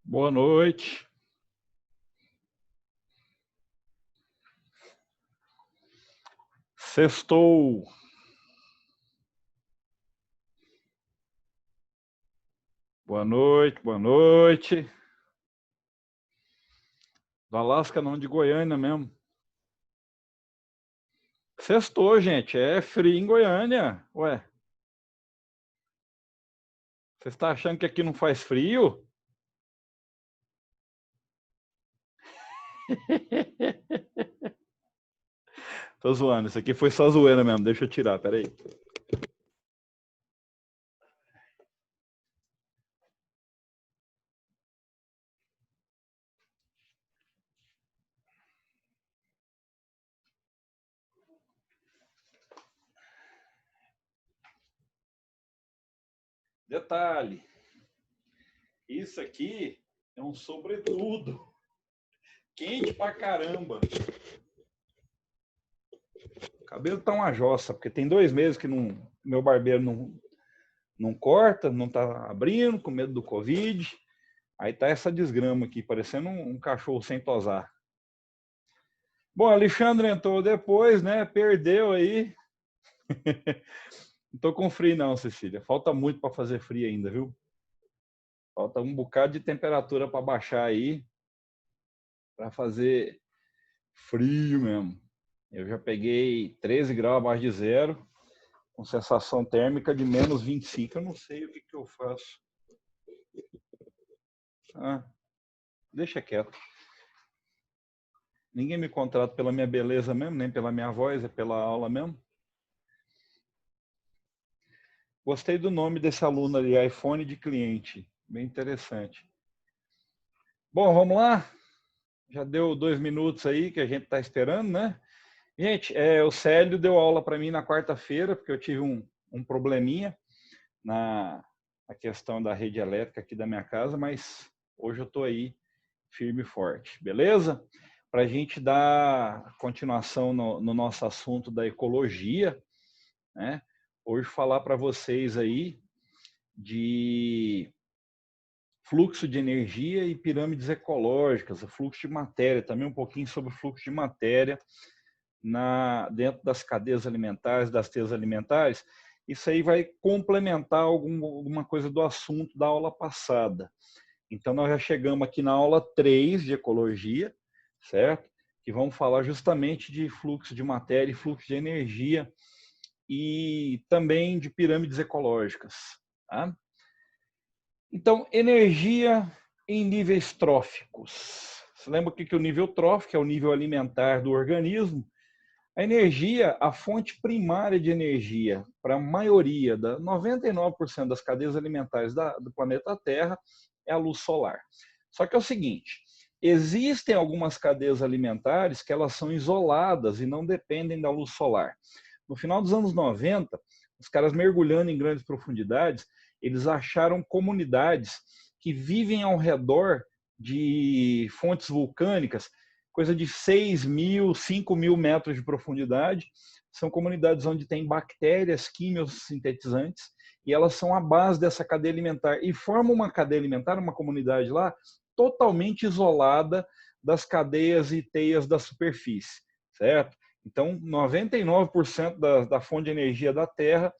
Boa noite. Sextou. Boa noite, boa noite. Do Alasca não, de Goiânia mesmo. Sextou, gente. É frio em Goiânia. Ué. Você está achando que aqui não faz frio? Tô zoando. Isso aqui foi só zoeira mesmo. Deixa eu tirar, peraí. Detalhe. Isso aqui é um sobretudo. Quente pra caramba. O cabelo tá uma jossa, porque tem 2 meses que meu barbeiro não corta, não tá abrindo, com medo do Covid. Aí tá essa desgrama aqui, parecendo um cachorro sem tosar. Bom, Alexandre entrou depois, né? Perdeu aí. Não tô com frio não, Cecília. Falta muito para fazer frio ainda, viu? Falta um bocado de temperatura para baixar aí, para fazer frio mesmo. Eu já peguei 13 graus abaixo de zero, com sensação térmica de menos 25. Eu não sei o que eu faço. Ah, deixa quieto. Ninguém me contrata pela minha beleza mesmo, nem pela minha voz, é pela aula mesmo. Gostei do nome desse aluno ali, iPhone de cliente. Bem interessante. Bom, vamos lá? Já deu 2 minutos aí que a gente está esperando, né? Gente, o Célio deu aula para mim na quarta-feira, porque eu tive um probleminha na questão da rede elétrica aqui da minha casa, mas hoje eu estou aí firme e forte, beleza? Para a gente dar continuação no nosso assunto da ecologia, né? Hoje falar para vocês aí de fluxo de energia e pirâmides ecológicas, o fluxo de matéria, também um pouquinho sobre o fluxo de matéria dentro das cadeias alimentares, das teias alimentares. Isso aí vai complementar alguma coisa do assunto da aula passada. Então, nós já chegamos aqui na aula 3 de ecologia, certo? Que vamos falar justamente de fluxo de matéria e fluxo de energia e também de pirâmides ecológicas. Tá? Então, energia em níveis tróficos. Você lembra o que é o nível trófico? É o nível alimentar do organismo. A energia, a fonte primária de energia para a maioria, 99% das cadeias alimentares do planeta Terra, é a luz solar. Só que é o seguinte, existem algumas cadeias alimentares que elas são isoladas e não dependem da luz solar. No final dos anos 90, os caras mergulhando em grandes profundidades, eles acharam comunidades que vivem ao redor de fontes vulcânicas, coisa de 6.000, 5.000 metros de profundidade. São comunidades onde tem bactérias quimiosintetizantes e elas são a base dessa cadeia alimentar e formam uma cadeia alimentar, uma comunidade lá, totalmente isolada das cadeias e teias da superfície, certo? Então, 99% da fonte de energia da Terra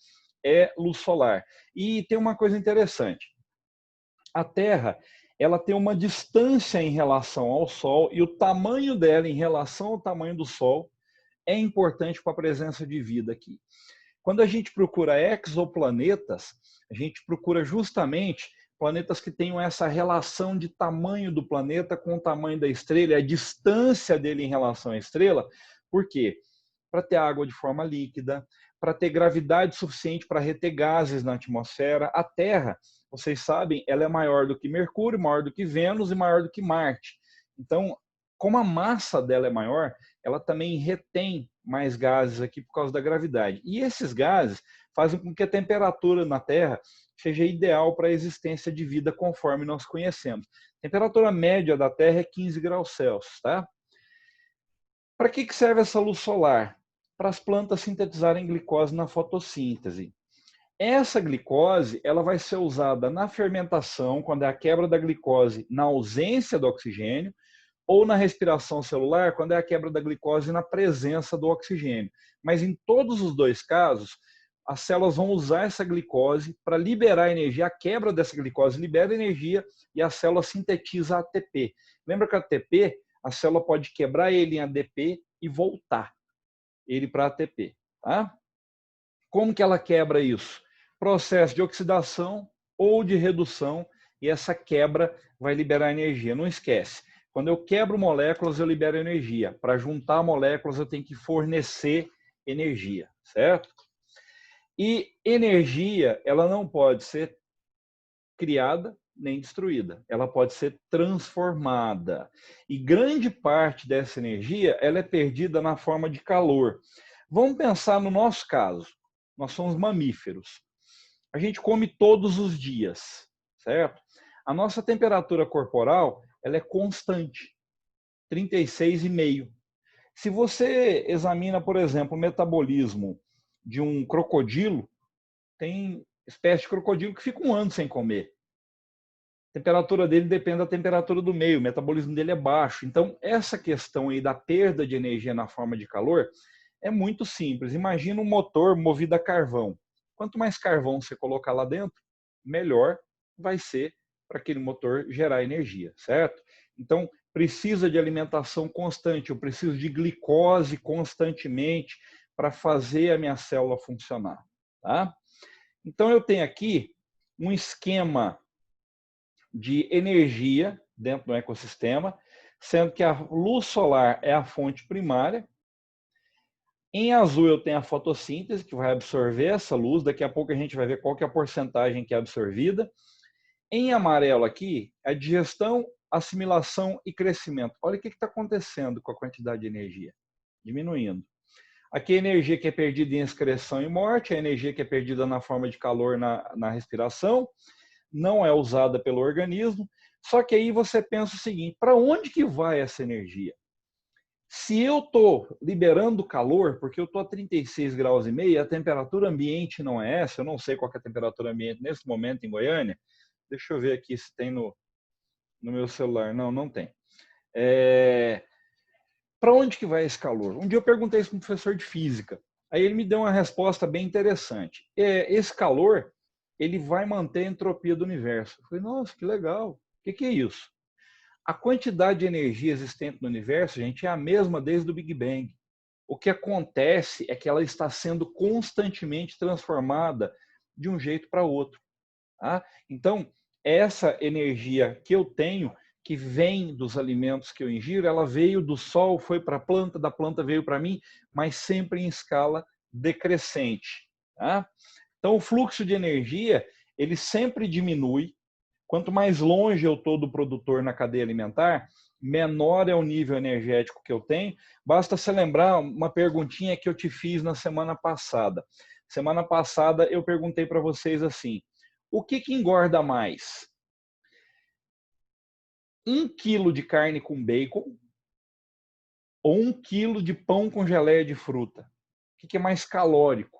é luz solar. E tem uma coisa interessante. A Terra, ela tem uma distância em relação ao Sol e o tamanho dela em relação ao tamanho do Sol é importante para a presença de vida aqui. Quando a gente procura exoplanetas, a gente procura justamente planetas que tenham essa relação de tamanho do planeta com o tamanho da estrela, a distância dele em relação à estrela. Por quê? Para ter água de forma líquida, para ter gravidade suficiente para reter gases na atmosfera. A Terra, vocês sabem, ela é maior do que Mercúrio, maior do que Vênus e maior do que Marte. Então, como a massa dela é maior, ela também retém mais gases aqui por causa da gravidade. E esses gases fazem com que a temperatura na Terra seja ideal para a existência de vida conforme nós conhecemos. A temperatura média da Terra é 15 graus Celsius, tá? Para que serve essa luz solar? Para as plantas sintetizarem glicose na fotossíntese. Essa glicose, ela vai ser usada na fermentação, quando é a quebra da glicose na ausência do oxigênio, ou na respiração celular, quando é a quebra da glicose na presença do oxigênio. Mas em todos os dois casos, as células vão usar essa glicose para liberar energia. A quebra dessa glicose libera energia e a célula sintetiza ATP. Lembra que a ATP, a célula pode quebrar ele em ADP e voltar ele para ATP. Tá? Como que ela quebra isso? Processo de oxidação ou de redução, e essa quebra vai liberar energia. Não esquece, quando eu quebro moléculas, eu libero energia. Para juntar moléculas, eu tenho que fornecer energia, certo? E energia, ela não pode ser criada nem destruída. Ela pode ser transformada. E grande parte dessa energia, ela é perdida na forma de calor. Vamos pensar no nosso caso. Nós somos mamíferos. A gente come todos os dias, certo? A nossa temperatura corporal, ela é constante, 36,5. Se você examina, por exemplo, o metabolismo de um crocodilo, tem espécie de crocodilo que fica um ano sem comer. A temperatura dele depende da temperatura do meio, o metabolismo dele é baixo. Então, essa questão aí da perda de energia na forma de calor é muito simples. Imagina um motor movido a carvão. Quanto mais carvão você colocar lá dentro, melhor vai ser para aquele motor gerar energia, certo? Então, precisa de alimentação constante, eu preciso de glicose constantemente para fazer a minha célula funcionar, tá? Então, eu tenho aqui um esquema de energia dentro do ecossistema, sendo que a luz solar é a fonte primária. Em azul eu tenho a fotossíntese, que vai absorver essa luz. Daqui a pouco a gente vai ver qual que é a porcentagem que é absorvida. Em amarelo aqui, a digestão, assimilação e crescimento. Olha o que está acontecendo com a quantidade de energia. Diminuindo. Aqui a energia que é perdida em excreção e morte, a energia que é perdida na forma de calor na respiração, não é usada pelo organismo. Só que aí você pensa o seguinte, para onde que vai essa energia? Se eu estou liberando calor, porque eu estou a 36 graus e meio, a temperatura ambiente não é essa, eu não sei qual é a temperatura ambiente nesse momento em Goiânia. Deixa eu ver aqui se tem no meu celular. Não, não tem. Para onde que vai esse calor? Um dia eu perguntei isso para um professor de física. Aí ele me deu uma resposta bem interessante. Esse calor, ele vai manter a entropia do universo. Eu falei, nossa, que legal. O que é isso? A quantidade de energia existente no universo, gente, é a mesma desde o Big Bang. O que acontece é que ela está sendo constantemente transformada de um jeito para outro. Tá? Então, essa energia que eu tenho, que vem dos alimentos que eu ingiro, ela veio do sol, foi para a planta, da planta veio para mim, mas sempre em escala decrescente. Tá? Então, o fluxo de energia, ele sempre diminui. Quanto mais longe eu estou do produtor na cadeia alimentar, menor é o nível energético que eu tenho. Basta você lembrar uma perguntinha que eu te fiz na semana passada. Semana passada eu perguntei para vocês assim, o que engorda mais? 1 quilo de carne com bacon ou 1 quilo de pão com geleia de fruta? O que é mais calórico?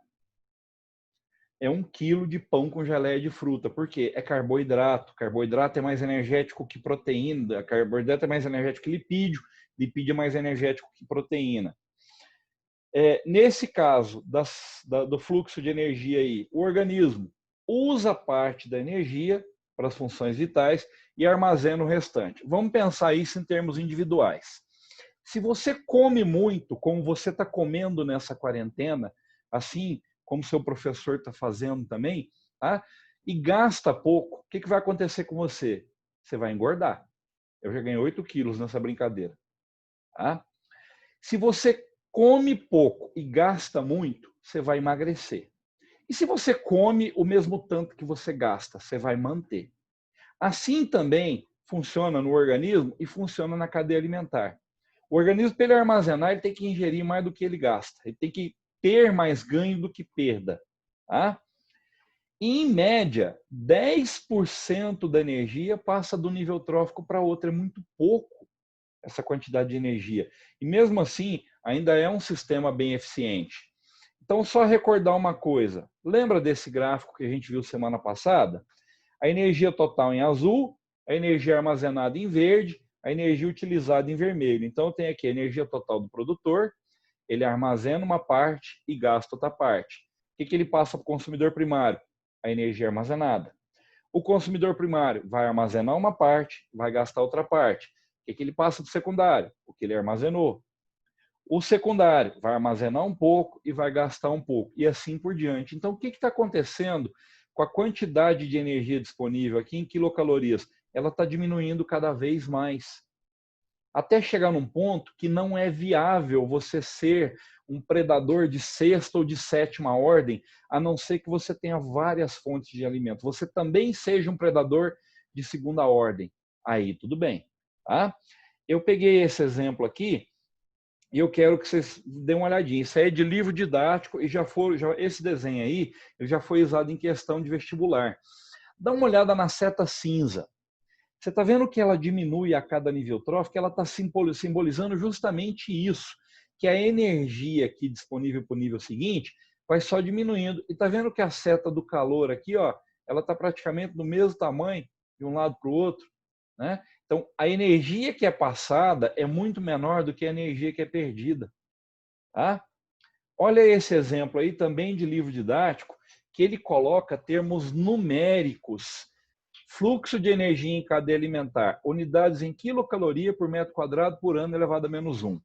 É 1 quilo de pão com geleia de fruta. Por quê? É carboidrato. Carboidrato é mais energético que proteína. Carboidrato é mais energético que lipídio. Lipídio é mais energético que proteína. Nesse caso do fluxo de energia aí, o organismo usa parte da energia para as funções vitais e armazena o restante. Vamos pensar isso em termos individuais. Se você come muito, como você está comendo nessa quarentena, assim como seu professor está fazendo também, tá? E gasta pouco, o que vai acontecer com você? Você vai engordar. Eu já ganhei 8 quilos nessa brincadeira. Tá? Se você come pouco e gasta muito, você vai emagrecer. E se você come o mesmo tanto que você gasta, você vai manter. Assim também funciona no organismo e funciona na cadeia alimentar. O organismo, para ele armazenar, ele tem que ingerir mais do que ele gasta. Ele tem que ter mais ganho do que perda. Tá? E, em média, 10% da energia passa do nível trófico para outro. É muito pouco essa quantidade de energia. E mesmo assim, ainda é um sistema bem eficiente. Então, só recordar uma coisa. Lembra desse gráfico que a gente viu semana passada? A energia total em azul, a energia armazenada em verde, a energia utilizada em vermelho. Então, tem aqui a energia total do produtor, ele armazena uma parte e gasta outra parte. O que ele passa para o consumidor primário? A energia armazenada. O consumidor primário vai armazenar uma parte, vai gastar outra parte. O que ele passa para o secundário? O que ele armazenou. O secundário vai armazenar um pouco e vai gastar um pouco, e assim por diante. Então, o que está acontecendo com a quantidade de energia disponível aqui em quilocalorias? Ela está diminuindo cada vez mais. Até chegar num ponto que não é viável você ser um predador de sexta ou de sétima ordem, a não ser que você tenha várias fontes de alimento. Você também seja um predador de segunda ordem. Aí, tudo bem. Tá? Eu peguei esse exemplo aqui e eu quero que vocês dêem uma olhadinha. Isso aí é de livro didático e esse desenho aí já foi usado em questão de vestibular. Dá uma olhada na seta cinza. Você está vendo que ela diminui a cada nível trófico? Ela está simbolizando justamente isso, que a energia aqui disponível para o nível seguinte vai só diminuindo. E está vendo que a seta do calor aqui, ó, ela está praticamente do mesmo tamanho de um lado para o outro, né? Então, a energia que é passada é muito menor do que a energia que é perdida. Tá? Olha esse exemplo aí também de livro didático, que ele coloca termos numéricos. Fluxo de energia em cadeia alimentar, unidades em quilocaloria por metro quadrado por ano elevado a menos 1.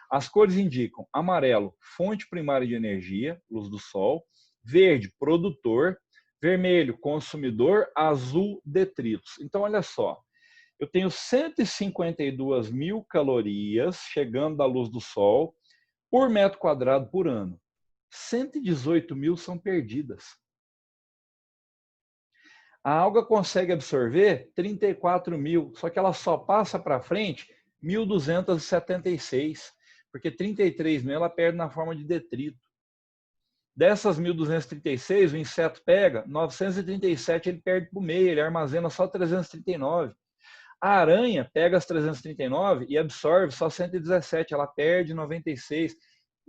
As cores indicam amarelo, fonte primária de energia, luz do sol, verde, produtor, vermelho, consumidor, azul, detritos. Então, olha só, eu tenho 152 mil calorias chegando da luz do sol por metro quadrado por ano. 118 mil são perdidas. A alga consegue absorver 34 mil, só que ela só passa para frente 1.276, porque 33 mil ela perde na forma de detrito. Dessas 1.236, o inseto pega 937, ele perde para o meio, ele armazena só 339. A aranha pega as 339 e absorve só 117, ela perde 96.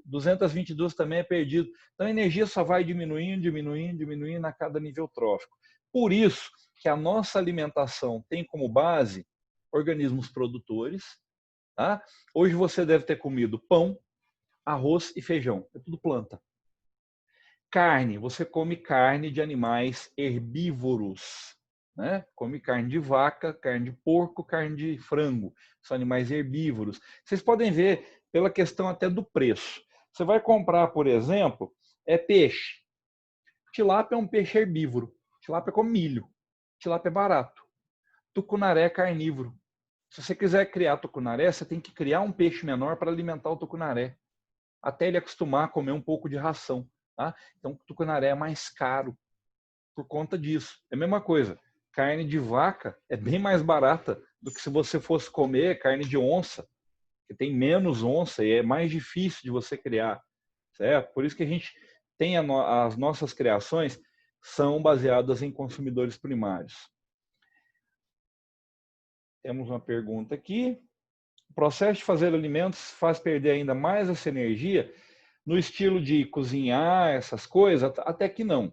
222 também é perdido. Então a energia só vai diminuindo, diminuindo, diminuindo a cada nível trófico. Por isso que a nossa alimentação tem como base organismos produtores. Tá? Hoje você deve ter comido pão, arroz e feijão. É tudo planta. Carne, você come carne de animais herbívoros. Né? Come carne de vaca, carne de porco, carne de frango. São animais herbívoros. Vocês podem ver pela questão até do preço. Você vai comprar, por exemplo, peixe. Tilápia é um peixe herbívoro. Tilápia come milho. Tilápia é barato. Tucunaré é carnívoro. Se você quiser criar tucunaré, você tem que criar um peixe menor para alimentar o tucunaré, até ele acostumar a comer um pouco de ração. Tá? Então, o tucunaré é mais caro por conta disso. É a mesma coisa. Carne de vaca é bem mais barata do que se você fosse comer carne de onça, que tem menos onça e é mais difícil de você criar. Certo? Por isso que a gente tem as nossas criações são baseadas em consumidores primários. Temos uma pergunta aqui. O processo de fazer alimentos faz perder ainda mais essa energia no estilo de cozinhar essas coisas? Até que não.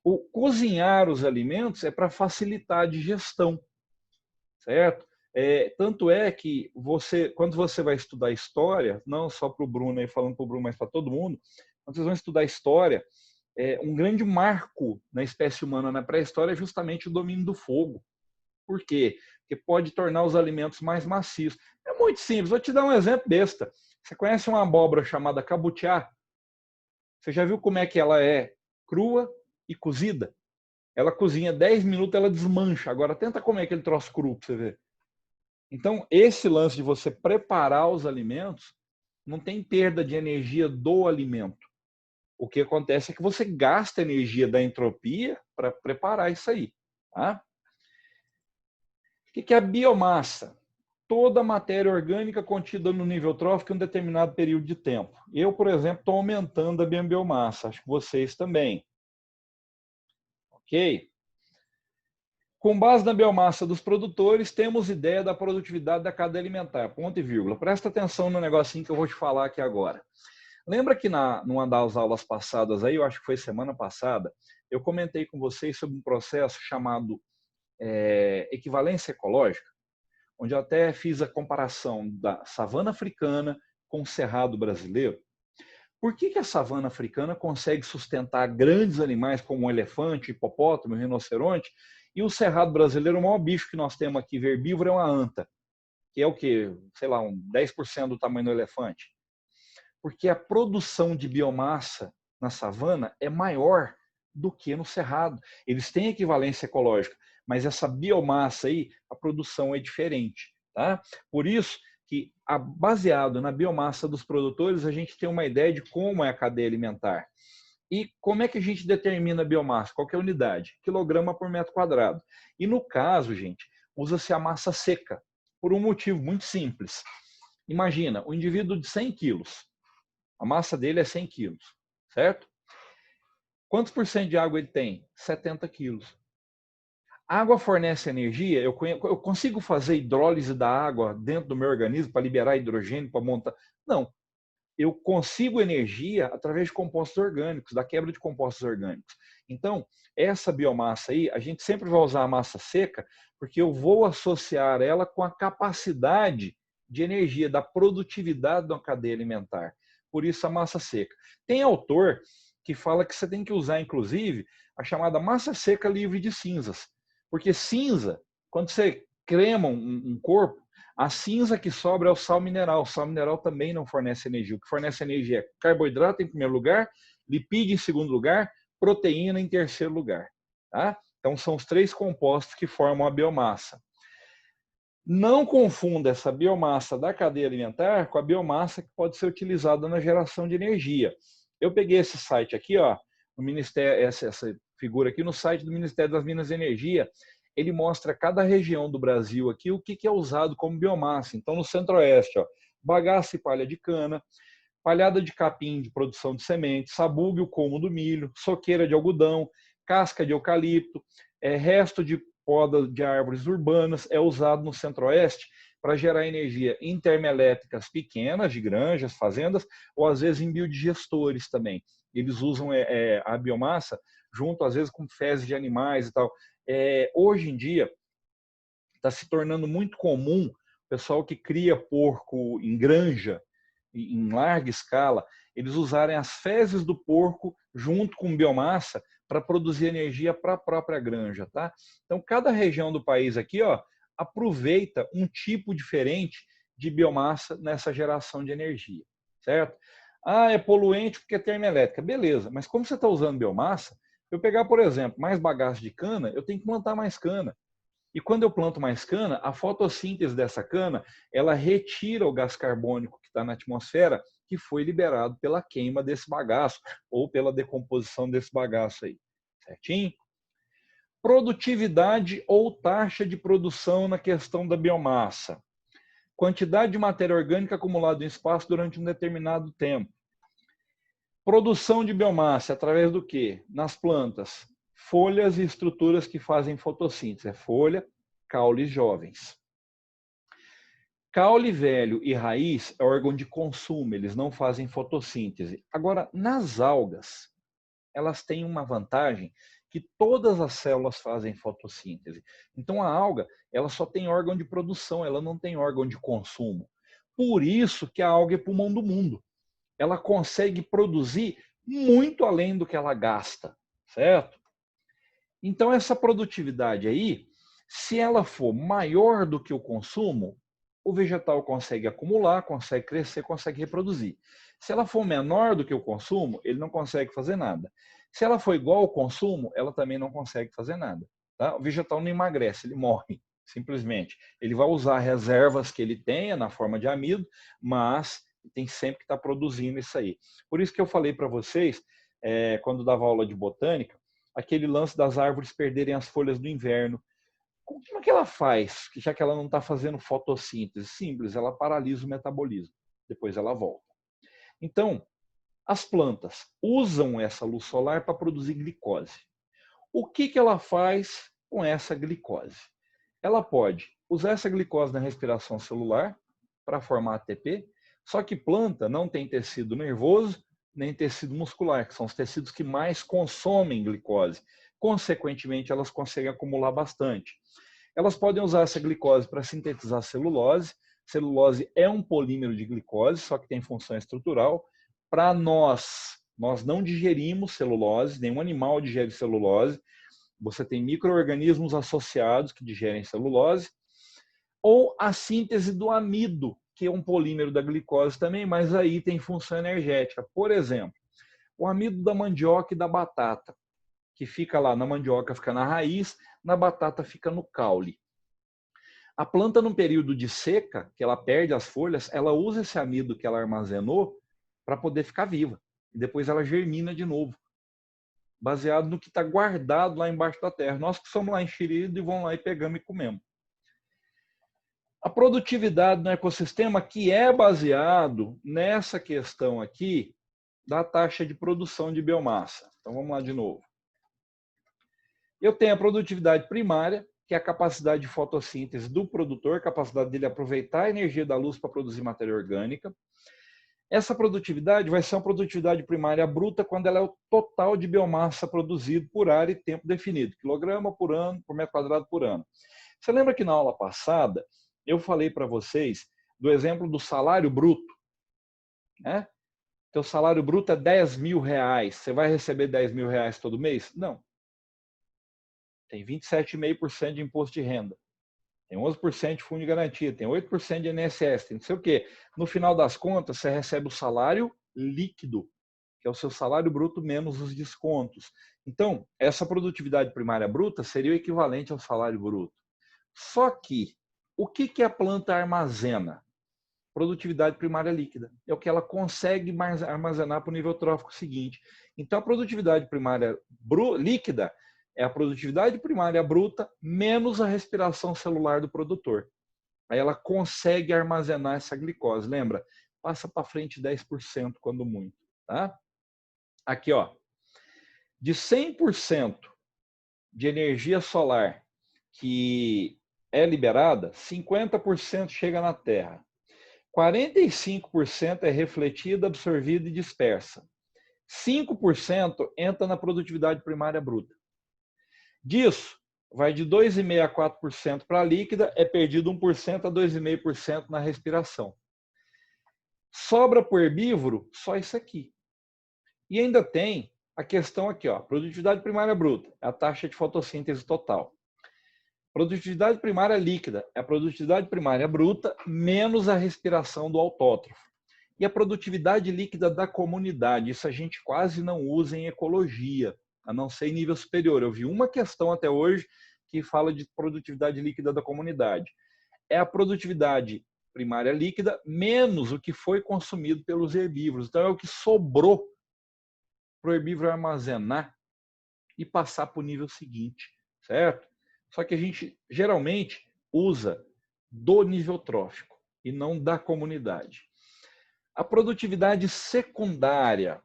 O cozinhar os alimentos é para facilitar a digestão, certo? Tanto é que quando você vai estudar história, não só para o Bruno, aí falando para o Bruno, mas para todo mundo, quando vocês vão estudar história, um grande marco na espécie humana na pré-história é justamente o domínio do fogo. Por quê? Porque pode tornar os alimentos mais macios. É muito simples. Vou te dar um exemplo besta. Você conhece uma abóbora chamada cabutiá? Você já viu como é que ela é crua e cozida? Ela cozinha 10 minutos, ela desmancha. Agora tenta comer aquele troço cru para você ver. Então, esse lance de você preparar os alimentos, não tem perda de energia do alimento. O que acontece é que você gasta energia da entropia para preparar isso aí. Tá? O que é a biomassa? Toda matéria orgânica contida no nível trófico em um determinado período de tempo. Eu, por exemplo, estou aumentando a minha biomassa. Acho que vocês também. Ok? Com base na biomassa dos produtores, temos ideia da produtividade da cadeia alimentar. Ponto e vírgula. Presta atenção no negocinho que eu vou te falar aqui agora. Lembra que numa das aulas passadas, aí, eu acho que foi semana passada, eu comentei com vocês sobre um processo chamado equivalência ecológica, onde eu até fiz a comparação da savana africana com o cerrado brasileiro. Por que a savana africana consegue sustentar grandes animais como um elefante, hipopótamo, rinoceronte, e o cerrado brasileiro, o maior bicho que nós temos aqui, herbívoro, é uma anta, que é o quê? Sei lá, 10% do tamanho do elefante. Porque a produção de biomassa na savana é maior do que no cerrado. Eles têm equivalência ecológica, mas essa biomassa aí, a produção é diferente. Tá? Por isso que, baseado na biomassa dos produtores, a gente tem uma ideia de como é a cadeia alimentar. E como é que a gente determina a biomassa? Qual que é a unidade? Quilograma por metro quadrado. E no caso, gente, usa-se a massa seca, por um motivo muito simples. Imagina, um indivíduo de 100 quilos, a massa dele é 100 quilos, certo? Quantos por cento de água ele tem? 70 quilos. A água fornece energia, eu consigo fazer hidrólise da água dentro do meu organismo para liberar hidrogênio, para montar... Não, eu consigo energia através de compostos orgânicos, da quebra de compostos orgânicos. Então, essa biomassa aí, a gente sempre vai usar a massa seca, porque eu vou associar ela com a capacidade de energia, da produtividade da cadeia alimentar. Por isso a massa seca. Tem autor que fala que você tem que usar, inclusive, a chamada massa seca livre de cinzas. Porque cinza, quando você crema um corpo, a cinza que sobra é o sal mineral. O sal mineral também não fornece energia. O que fornece energia é carboidrato em primeiro lugar, lipídio em segundo lugar, proteína em terceiro lugar. Tá? Então são os 3 compostos que formam a biomassa. Não confunda essa biomassa da cadeia alimentar com a biomassa que pode ser utilizada na geração de energia. Eu peguei esse site aqui, ó, no Ministério, essa figura aqui no site do Ministério das Minas e Energia. Ele mostra cada região do Brasil aqui o que é usado como biomassa. Então, no Centro-Oeste, ó, bagaço e palha de cana, palhada de capim de produção de semente, sabugo e o colmo do milho, soqueira de algodão, casca de eucalipto, resto de poda de árvores urbanas é usado no Centro-Oeste para gerar energia em termoelétricas pequenas, de granjas, fazendas, ou às vezes em biodigestores também. Eles usam a biomassa junto, às vezes, com fezes de animais e tal. Hoje em dia, está se tornando muito comum o pessoal que cria porco em granja, em larga escala, eles usarem as fezes do porco junto com biomassa para produzir energia para a própria granja, tá? Então, cada região do país aqui, ó, aproveita um tipo diferente de biomassa nessa geração de energia, certo? Ah, é poluente porque é termoelétrica. Beleza, mas como você está usando biomassa, eu pegar, por exemplo, mais bagaço de cana, eu tenho que plantar mais cana. E quando eu planto mais cana, a fotossíntese dessa cana, ela retira o gás carbônico que está na atmosfera, que foi liberado pela queima desse bagaço, ou pela decomposição desse bagaço aí. Certinho? Produtividade ou taxa de produção na questão da biomassa. Quantidade de matéria orgânica acumulada em espaço durante um determinado tempo. Produção de biomassa através do quê? Nas plantas. Folhas e estruturas que fazem fotossíntese. É folha, caules jovens. Caule velho e raiz é órgão de consumo, eles não fazem fotossíntese. Agora, nas algas, elas têm uma vantagem que todas as células fazem fotossíntese. Então, a alga, ela só tem órgão de produção, ela não tem órgão de consumo. Por isso que a alga é pulmão do mundo. Ela consegue produzir muito além do que ela gasta, certo? Então, essa produtividade aí, se ela for maior do que o consumo, o vegetal consegue acumular, consegue crescer, consegue reproduzir. Se ela for menor do que o consumo, ele não consegue fazer nada. Se ela for igual ao consumo, ela também não consegue fazer nada. Tá? O vegetal não emagrece, ele morre, simplesmente. Ele vai usar reservas que ele tenha na forma de amido, mas tem sempre que estar produzindo isso aí. Por isso que eu falei para vocês, quando dava aula de botânica, aquele lance das árvores perderem as folhas do inverno. Como é que ela faz, já que ela não está fazendo fotossíntese? Simples, ela paralisa o metabolismo. Depois ela volta. Então, as plantas usam essa luz solar para produzir glicose. O que ela faz com essa glicose? Ela pode usar essa glicose na respiração celular para formar ATP, Só que planta não tem tecido nervoso, nem tecido muscular, que são os tecidos que mais consomem glicose. Consequentemente, elas conseguem acumular bastante. Elas podem usar essa glicose para sintetizar celulose. Celulose é um polímero de glicose, só que tem função estrutural. Para nós não digerimos celulose, nenhum animal digere celulose. Você tem micro-organismos associados que digerem celulose. Ou a síntese do amido, que é um polímero da glicose também, mas aí tem função energética. Por exemplo, o amido da mandioca e da batata, que fica lá na mandioca, fica na raiz, na batata fica no caule. A planta, num período de seca, que ela perde as folhas, ela usa esse amido que ela armazenou para poder ficar viva. E depois ela germina de novo, baseado no que está guardado lá embaixo da terra. Nós que somos lá enxeridos e vamos lá e pegamos e comemos. A produtividade no ecossistema, que é baseado nessa questão aqui da taxa de produção de biomassa. Então vamos lá de novo. Eu tenho a produtividade primária, que é a capacidade de fotossíntese do produtor, a capacidade dele aproveitar a energia da luz para produzir matéria orgânica. Essa produtividade vai ser uma produtividade primária bruta quando ela é o total de biomassa produzido por área e tempo definido, quilograma por ano, por metro quadrado por ano. Você lembra que na aula passada eu falei para vocês do exemplo do salário bruto, né? Teu salário bruto é 10 mil reais. Você vai receber 10 mil reais todo mês? Não. Tem 27,5% de imposto de renda. Tem 11% de fundo de garantia. Tem 8% de INSS. Tem não sei o quê. No final das contas, você recebe o salário líquido, que é o seu salário bruto menos os descontos. Então, essa produtividade primária bruta seria o equivalente ao salário bruto. Só que, o que a planta armazena? Produtividade primária líquida. É o que ela consegue armazenar para o nível trófico seguinte. Então, a produtividade primária líquida é a produtividade primária bruta menos a respiração celular do produtor. Aí ela consegue armazenar essa glicose. Lembra? Passa para frente 10% quando muito. Tá? Aqui, ó. De 100% de energia solar que é liberada, 50% chega na Terra. 45% é refletida, absorvida e dispersa. 5% entra na produtividade primária bruta. Disso, vai de 2,5% a 4% para a líquida, é perdido 1% a 2,5% na respiração. Sobra para o herbívoro só isso aqui. E ainda tem a questão aqui, ó, produtividade primária bruta, é a taxa de fotossíntese total. Produtividade primária líquida é a produtividade primária bruta menos a respiração do autótrofo. E a produtividade líquida da comunidade, isso a gente quase não usa em ecologia, a não ser em nível superior. Eu vi uma questão até hoje que fala de produtividade líquida da comunidade. É a produtividade primária líquida menos o que foi consumido pelos herbívoros. Então é o que sobrou para o herbívoro armazenar e passar para o nível seguinte, certo? Só que a gente geralmente usa do nível trófico e não da comunidade. A produtividade secundária,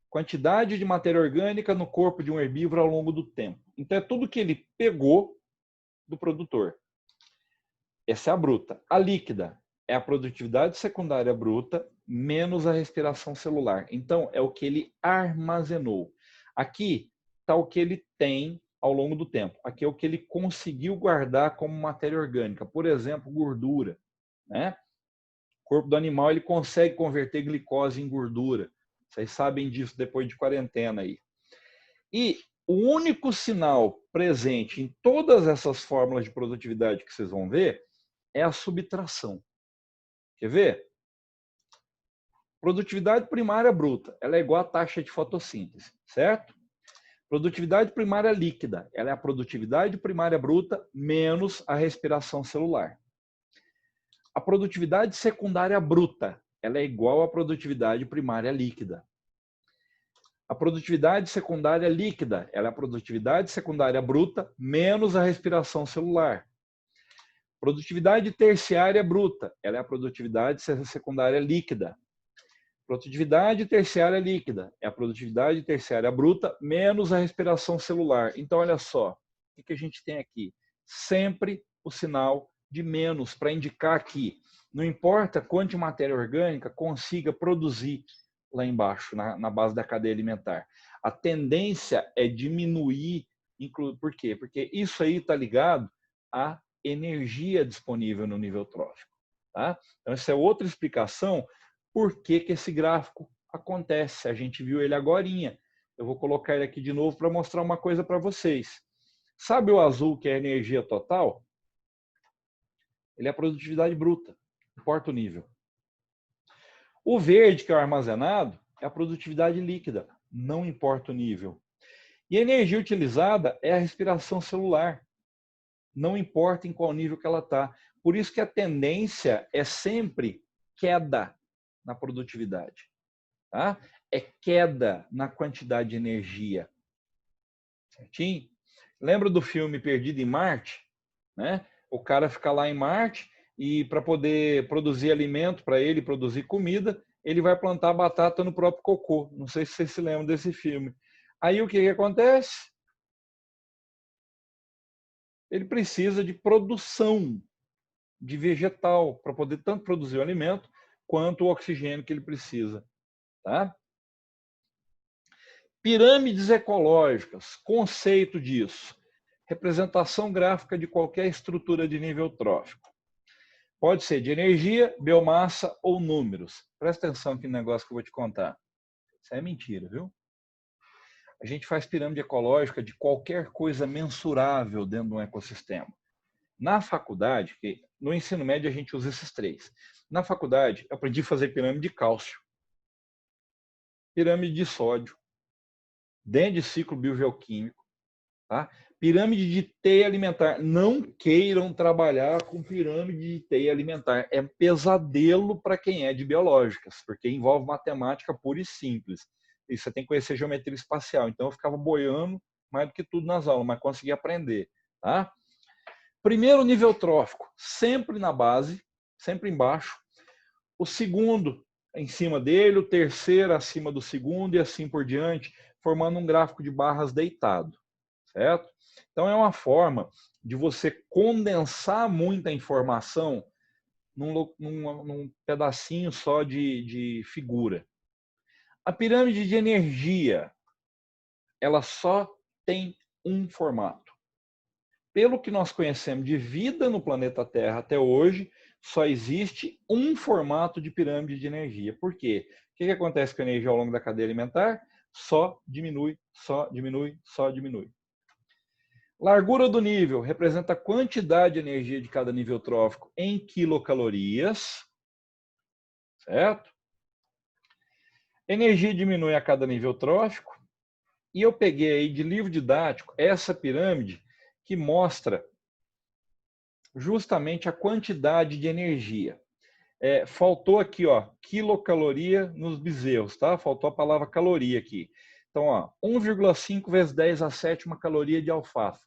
quantidade de matéria orgânica no corpo de um herbívoro ao longo do tempo. Então é tudo que ele pegou do produtor. Essa é a bruta. A líquida é a produtividade secundária bruta menos a respiração celular. Então é o que ele armazenou. Aqui está o que ele tem ao longo do tempo. Aqui é o que ele conseguiu guardar como matéria orgânica. Por exemplo, gordura, né? O corpo do animal ele consegue converter glicose em gordura. Vocês sabem disso depois de quarentena aí. E o único sinal presente em todas essas fórmulas de produtividade que vocês vão ver é a subtração. Quer ver? Produtividade primária bruta, ela é igual à taxa de fotossíntese, certo? Produtividade primária líquida, ela é a produtividade primária bruta menos a respiração celular. A produtividade secundária bruta, ela é igual à produtividade primária líquida. A produtividade secundária líquida, ela é a produtividade secundária bruta menos a respiração celular. Produtividade terciária bruta, ela é a produtividade secundária líquida. Produtividade terciária líquida é a produtividade terciária bruta menos a respiração celular. Então, olha só, o que a gente tem aqui? Sempre o sinal de menos para indicar que não importa quanto de matéria orgânica consiga produzir lá embaixo, na base da cadeia alimentar. A tendência é diminuir, por quê? Porque isso aí está ligado à energia disponível no nível trófico. Tá? Então, essa é outra explicação por que esse gráfico acontece. A gente viu ele agorinha. Eu vou colocar ele aqui de novo para mostrar uma coisa para vocês. Sabe o azul, que é a energia total? Ele é a produtividade bruta, não importa o nível. O verde, que é o armazenado, é a produtividade líquida, não importa o nível. E a energia utilizada é a respiração celular, não importa em qual nível que ela está. Por isso que a tendência é sempre queda na produtividade. Tá? É queda na quantidade de energia. Certinho? Lembra do filme Perdido em Marte? Né? O cara fica lá em Marte e para poder produzir alimento para ele, produzir comida, ele vai plantar batata no próprio cocô. Não sei se vocês se lembram desse filme. Aí o que acontece? Ele precisa de produção de vegetal para poder tanto produzir o alimento quanto o oxigênio que ele precisa. Tá? Pirâmides ecológicas, conceito disso. Representação gráfica de qualquer estrutura de nível trófico. Pode ser de energia, biomassa ou números. Presta atenção aqui no negócio que eu vou te contar. Isso é mentira, viu? A gente faz pirâmide ecológica de qualquer coisa mensurável dentro de um ecossistema. Na faculdade, no ensino médio a gente usa esses três. Na faculdade, eu aprendi a fazer pirâmide de cálcio, pirâmide de sódio, dentro de ciclo biogeoquímico, tá? Pirâmide de teia alimentar. Não queiram trabalhar com pirâmide de teia alimentar. É pesadelo para quem é de biológicas, porque envolve matemática pura e simples. E você tem que conhecer geometria espacial. Então eu ficava boiando mais do que tudo nas aulas, mas consegui aprender. Tá? Primeiro nível trófico, sempre na base, sempre embaixo. O segundo em cima dele, o terceiro acima do segundo e assim por diante, formando um gráfico de barras deitado. Certo? Então, é uma forma de você condensar muita informação num pedacinho só de figura. A pirâmide de energia, ela só tem um formato. Pelo que nós conhecemos de vida no planeta Terra até hoje, só existe um formato de pirâmide de energia. Por quê? O que acontece com a energia ao longo da cadeia alimentar? Só diminui, só diminui, só diminui. Largura do nível representa a quantidade de energia de cada nível trófico em quilocalorias, certo? Energia diminui a cada nível trófico. E eu peguei aí de livro didático essa pirâmide que mostra justamente a quantidade de energia. Faltou aqui, ó, quilocaloria nos bezerros, tá? Faltou a palavra caloria aqui. Então, ó, 1,5 vezes 10 a sétima caloria de alfafa.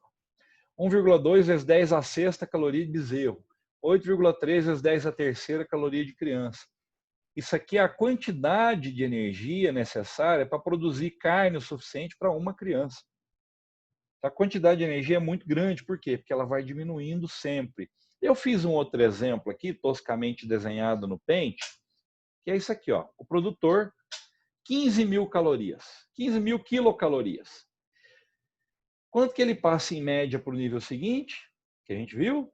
1,2 vezes 10 a sexta caloria de bezerro. 8,3 vezes 10 a terceira caloria de criança. Isso aqui é a quantidade de energia necessária para produzir carne o suficiente para uma criança. A quantidade de energia é muito grande, por quê? Porque ela vai diminuindo sempre. Eu fiz um outro exemplo aqui, toscamente desenhado no Paint, que é isso aqui, ó. O produtor, 15 mil calorias, 15 mil quilocalorias. Quanto que ele passa em média para o nível seguinte? Que a gente viu?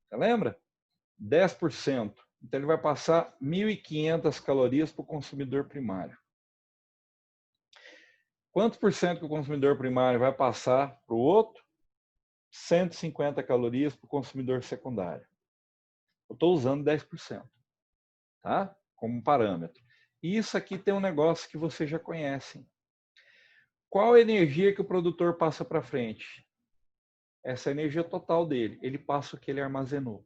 Você lembra? 10%. Então ele vai passar 1.500 calorias para o consumidor primário. Quantos por cento que o consumidor primário vai passar para o outro? 150 calorias para o consumidor secundário. Eu estou usando 10%, tá? Como parâmetro. E isso aqui tem um negócio que vocês já conhecem. Qual a energia que o produtor passa para frente? Essa é a energia total dele. Ele passa o que ele armazenou.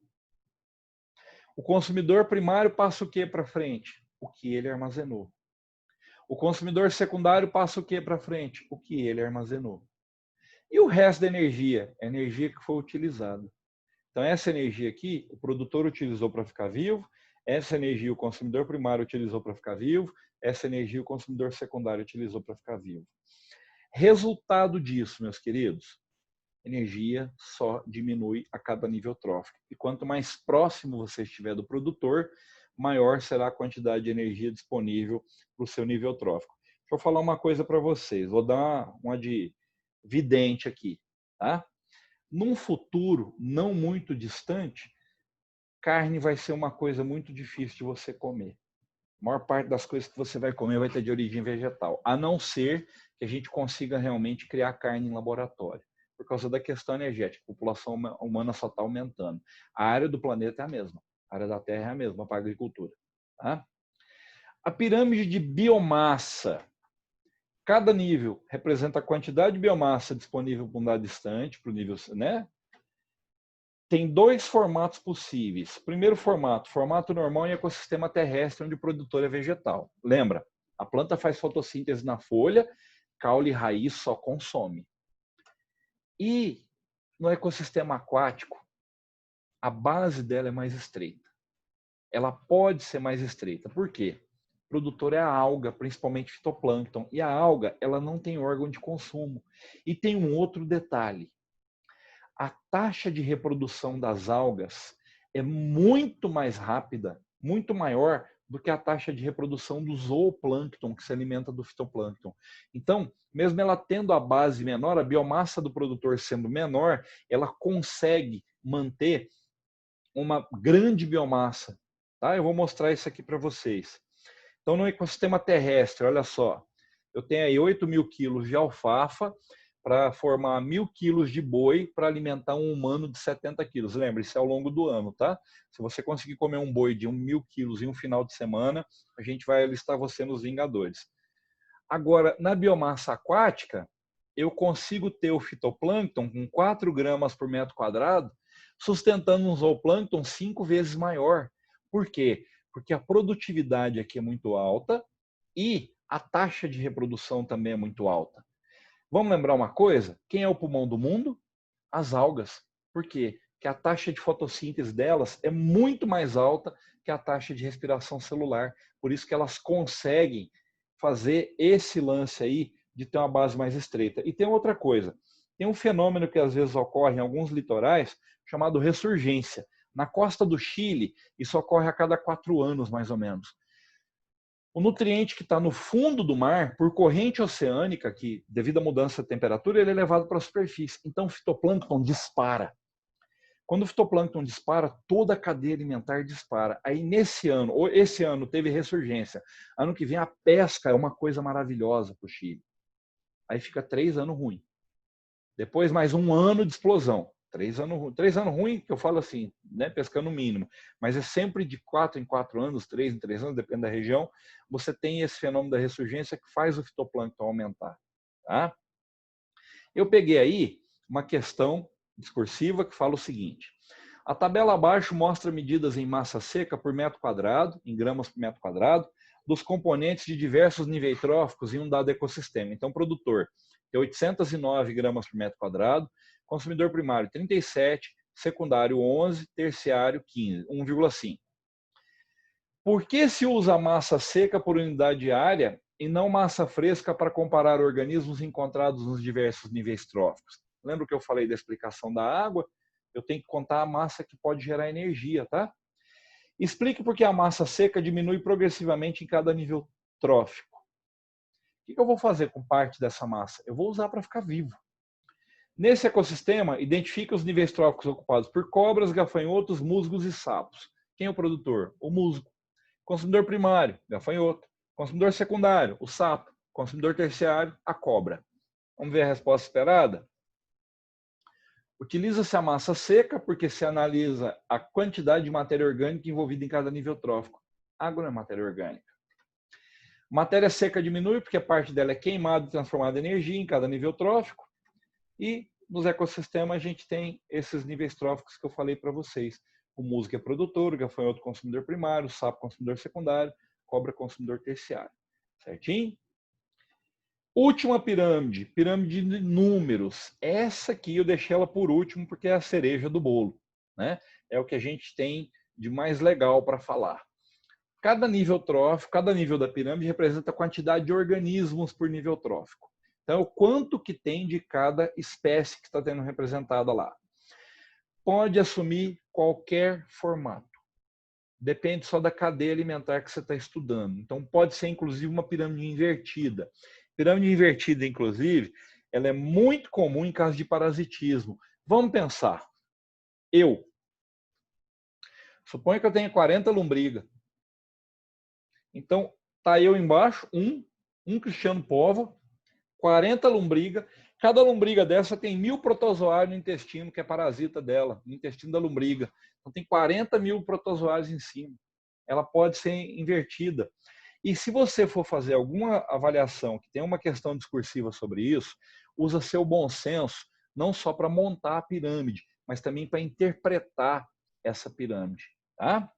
O consumidor primário passa o que para frente? O que ele armazenou. O consumidor secundário passa o que para frente? O que ele armazenou. E o resto da energia? A energia que foi utilizada. Então, essa energia aqui, o produtor utilizou para ficar vivo, essa energia o consumidor primário utilizou para ficar vivo, essa energia o consumidor secundário utilizou para ficar vivo. Resultado disso, meus queridos, energia só diminui a cada nível trófico. E quanto mais próximo você estiver do produtor, maior será a quantidade de energia disponível para o seu nível trófico. Deixa eu falar uma coisa para vocês, vou dar uma de vidente aqui, tá? Num futuro não muito distante, carne vai ser uma coisa muito difícil de você comer. A maior parte das coisas que você vai comer vai ter de origem vegetal, a não ser que a gente consiga realmente criar carne em laboratório, por causa da questão energética. A população humana só está aumentando. A área do planeta é a mesma, a área da Terra é a mesma para a agricultura. Tá? A pirâmide de biomassa. Cada nível representa a quantidade de biomassa disponível para um dado distante, para o nível, né? Tem dois formatos possíveis. Primeiro formato normal em ecossistema terrestre, onde o produtor é vegetal. Lembra, a planta faz fotossíntese na folha, caule e raiz só consome. E no ecossistema aquático, a base dela é mais estreita. Ela pode ser mais estreita. Por quê? O produtor é a alga, principalmente fitoplâncton. E a alga, ela não tem órgão de consumo. E tem um outro detalhe. A taxa de reprodução das algas é muito mais rápida, muito maior do que a taxa de reprodução do zooplâncton, que se alimenta do fitoplâncton. Então, mesmo ela tendo a base menor, a biomassa do produtor sendo menor, ela consegue manter uma grande biomassa. Tá? Eu vou mostrar isso aqui para vocês. Então, no ecossistema terrestre, olha só, eu tenho aí 8.000 quilos de alfafa para formar 1.000 quilos de boi para alimentar um humano de 70 quilos. Lembra, isso é ao longo do ano, tá? Se você conseguir comer um boi de 1.000 quilos em um final de semana, a gente vai alistar você nos Vingadores. Agora, na biomassa aquática, eu consigo ter o fitoplâncton com 4 gramas por metro quadrado, sustentando um zooplâncton 5 vezes maior. Por quê? Porque a produtividade aqui é muito alta e a taxa de reprodução também é muito alta. Vamos lembrar uma coisa? Quem é o pulmão do mundo? As algas. Por quê? Porque a taxa de fotossíntese delas é muito mais alta que a taxa de respiração celular. Por isso que elas conseguem fazer esse lance aí de ter uma base mais estreita. E tem outra coisa. Tem um fenômeno que às vezes ocorre em alguns litorais chamado ressurgência. Na costa do Chile, isso ocorre a cada 4 anos, mais ou menos. O nutriente que está no fundo do mar, por corrente oceânica, que devido à mudança de temperatura, ele é levado para a superfície. Então o fitoplâncton dispara. Quando o fitoplâncton dispara, toda a cadeia alimentar dispara. Aí nesse ano, ou esse ano teve ressurgência. Ano que vem a pesca é uma coisa maravilhosa para o Chile. Aí fica 3 anos ruim. Depois mais um ano de explosão. 3 anos ruim, que eu falo assim, né, pescando o mínimo, mas é sempre de 4 em 4 anos, 3 em 3 anos, depende da região, você tem esse fenômeno da ressurgência que faz o fitoplâncton aumentar. Tá? Eu peguei aí uma questão discursiva que fala o seguinte: a tabela abaixo mostra medidas em massa seca por metro quadrado, em gramas por metro quadrado, dos componentes de diversos níveis tróficos em um dado ecossistema. Então, produtor tem 809 gramas por metro quadrado, consumidor primário 37, secundário 11, terciário 15, 1,5. Por que se usa massa seca por unidade diária e não massa fresca para comparar organismos encontrados nos diversos níveis tróficos? Lembra que eu falei da explicação da água? Eu tenho que contar a massa que pode gerar energia, tá? Explique por que a massa seca diminui progressivamente em cada nível trófico. O que eu vou fazer com parte dessa massa? Eu vou usar para ficar vivo. Nesse ecossistema, identifique os níveis tróficos ocupados por cobras, gafanhotos, musgos e sapos. Quem é o produtor? O musgo. Consumidor primário, gafanhoto. Consumidor secundário, o sapo. Consumidor terciário, a cobra. Vamos ver a resposta esperada? Utiliza-se a massa seca porque se analisa a quantidade de matéria orgânica envolvida em cada nível trófico. Água não é matéria orgânica. Matéria seca diminui porque parte dela é queimada e transformada em energia em cada nível trófico. E nos ecossistemas a gente tem esses níveis tróficos que eu falei para vocês. O musgo é produtor, o gafanhoto consumidor primário, o sapo consumidor secundário, cobra consumidor terciário. Certinho? Última pirâmide, pirâmide de números. Essa aqui eu deixei ela por último porque é a cereja do bolo, né? É o que a gente tem de mais legal para falar. Cada nível trófico, cada nível da pirâmide representa a quantidade de organismos por nível trófico. Então, quanto que tem de cada espécie que está sendo representada lá. Pode assumir qualquer formato. Depende só da cadeia alimentar que você está estudando. Então, pode ser, inclusive, uma pirâmide invertida. Pirâmide invertida, inclusive, ela é muito comum em caso de parasitismo. Vamos pensar. Suponha que eu tenha 40 lombrigas. Então, tá eu embaixo, um Cristiano Pova, 40 lombrigas. Cada lombriga dessa tem 1000 protozoários no intestino, que é parasita dela, no intestino da lombriga. Então, tem 40.000 protozoários em cima. Ela pode ser invertida. E se você for fazer alguma avaliação que tem uma questão discursiva sobre isso, usa seu bom senso, não só para montar a pirâmide, mas também para interpretar essa pirâmide. Tá?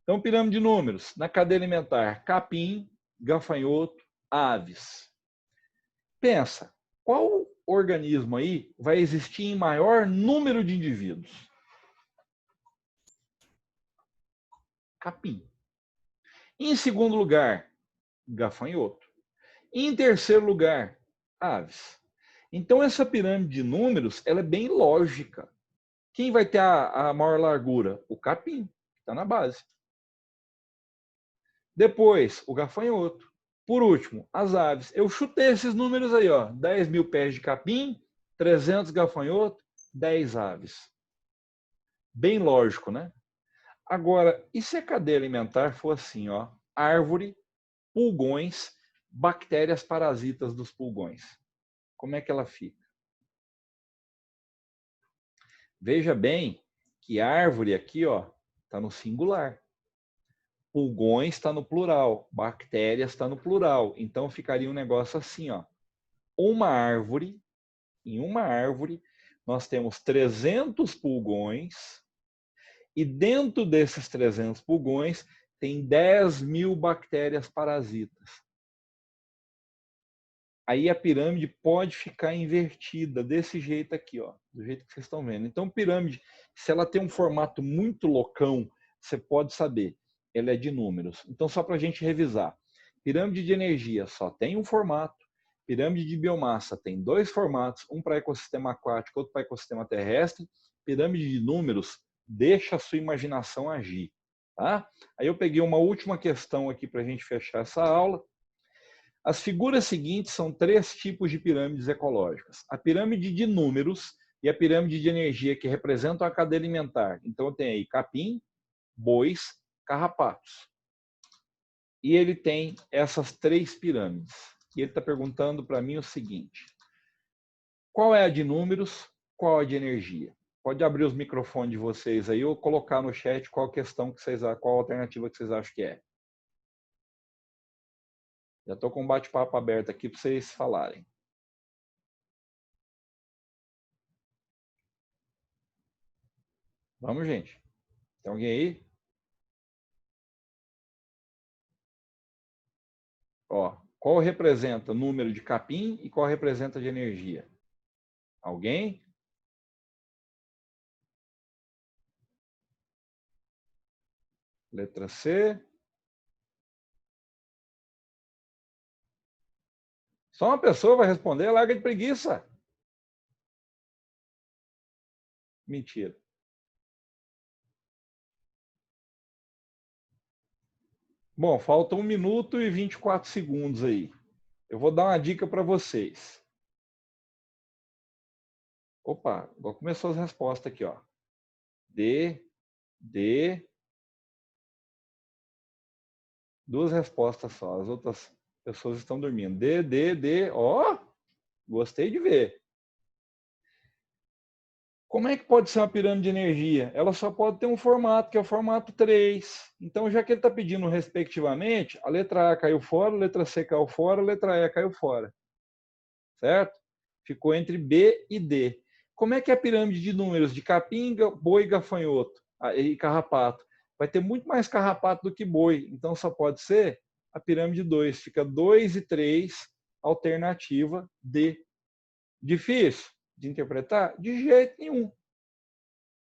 Então, pirâmide de números. Na cadeia alimentar, capim, gafanhoto, aves. Pensa, qual organismo aí vai existir em maior número de indivíduos? Capim. Em segundo lugar, gafanhoto. Em terceiro lugar, aves. Então, essa pirâmide de números ela é bem lógica. Quem vai ter a maior largura? O capim, que está na base. Depois, o gafanhoto. Por último, as aves. Eu chutei esses números aí, ó. 10.000 pés de capim, 300 gafanhoto, 10 aves. Bem lógico, né? Agora, e se a cadeia alimentar for assim, ó? Árvore, pulgões, bactérias parasitas dos pulgões. Como é que ela fica? Veja bem que árvore aqui, ó, está no singular. Pulgões está no plural, bactérias está no plural. Então ficaria um negócio assim, ó. Em uma árvore, nós temos 300 pulgões e dentro desses 300 pulgões tem 10.000 bactérias parasitas. Aí a pirâmide pode ficar invertida desse jeito aqui, ó, do jeito que vocês estão vendo. Então, pirâmide, se ela tem um formato muito loucão, você pode saber, ela é de números. Então, só para a gente revisar. Pirâmide de energia só tem um formato. Pirâmide de biomassa tem 2 formatos, um para ecossistema aquático, outro para ecossistema terrestre. Pirâmide de números, deixa a sua imaginação agir. Tá? Aí eu peguei uma última questão aqui para a gente fechar essa aula. As figuras seguintes são 3 tipos de pirâmides ecológicas. A pirâmide de números e a pirâmide de energia, que representam a cadeia alimentar. Então, tem aí capim, bois, carrapatos. E ele tem essas 3 pirâmides. E ele está perguntando para mim o seguinte: qual é a de números, qual a de energia? Pode abrir os microfones de vocês aí ou colocar no chat qual questão que vocês, qual alternativa que vocês acham que é. Já estou com um bate-papo aberto aqui para vocês falarem. Vamos, gente. Tem alguém aí? Ó, qual representa número de capim e qual representa de energia? Alguém? Letra C. Só uma pessoa vai responder, larga de preguiça. Mentira. Bom, falta 1 minuto e 24 segundos aí. Eu vou dar uma dica para vocês. Opa, agora começou as respostas aqui, ó. D. 2 respostas só. As outras pessoas estão dormindo. D. Ó, gostei de ver. Como é que pode ser uma pirâmide de energia? Ela só pode ter um formato, que é o formato 3. Então, já que ele está pedindo respectivamente, a letra A caiu fora, a letra C caiu fora, a letra E caiu fora. Certo? Ficou entre B e D. Como é que é a pirâmide de números de capim, boi, gafanhoto e carrapato? Vai ter muito mais carrapato do que boi. Então, só pode ser a pirâmide 2. Fica 2 e 3, alternativa D. Difícil de interpretar? De jeito nenhum.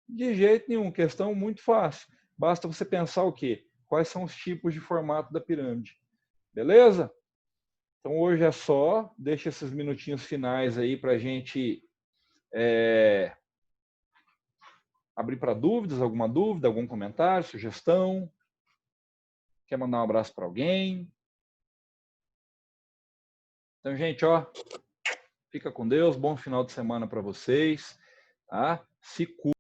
De jeito nenhum. Questão muito fácil. Basta você pensar o quê? Quais são os tipos de formato da pirâmide. Beleza? Então, hoje é só. Deixa esses minutinhos finais aí para a gente abrir para dúvidas, alguma dúvida, algum comentário, sugestão. Quer mandar um abraço para alguém? Então, gente, ó, fica com Deus. Bom final de semana para vocês. Tá? Se cuidem.